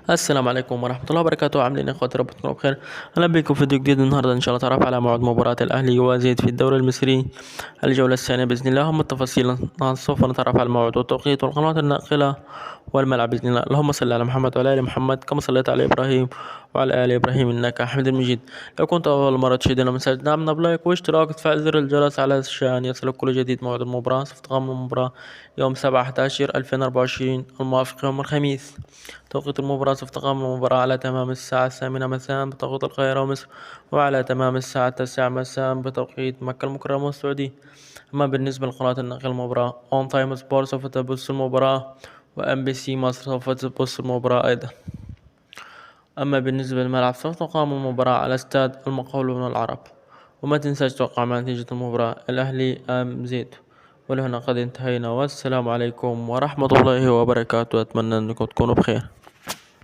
السلام عليكم ورحمة الله وبركاته. عاملين إيه اخواتي؟ رب تكونوا بخير. اهلا بكم في فيديو جديد. النهارده ان شاء الله تعرف على موعد مباراة الاهلي وزيد في الدوري المصري الجولة الثانية باذن الله. هم التفاصيل سوف نتعرف على الموعد والتوقيت والقنوات الناقلة والملعب باذن الله. اللهم صل على محمد وعلى ال محمد كما صليت على ابراهيم وعلى ال ابراهيم انك حميد مجيد. لو كنت اول مرة تشاهدنا من سجل دعمنا بلايك واشتراك وتفعيل زر الجرس علشان يصلك كل جديد. موعد المباراة سوف تقام المباراة يوم 7/11/2024 الموافق يوم الخميس. توقيت المباراة سوف تقام المباراة على تمام الساعة 8 مساء بتوقيت القاهرة ومصر، وعلى تمام الساعة 9 مساء بتوقيت مكة المكرمة والسعودية. أما بالنسبة لقناة النقل المباراة أون تايم سبورت سوف تبث المباراة، وأم بي سي مصر سوف تبث المباراة أيضا. أما بالنسبة للملعب سوف تقام المباراة على استاد المقاولون العرب. وما تنساش توقع مع نتيجة المباراة الأهلي أم زيد. ولهنا قد انتهينا، والسلام عليكم ورحمة الله وبركاته. أتمنى أنكم تكونوا بخير.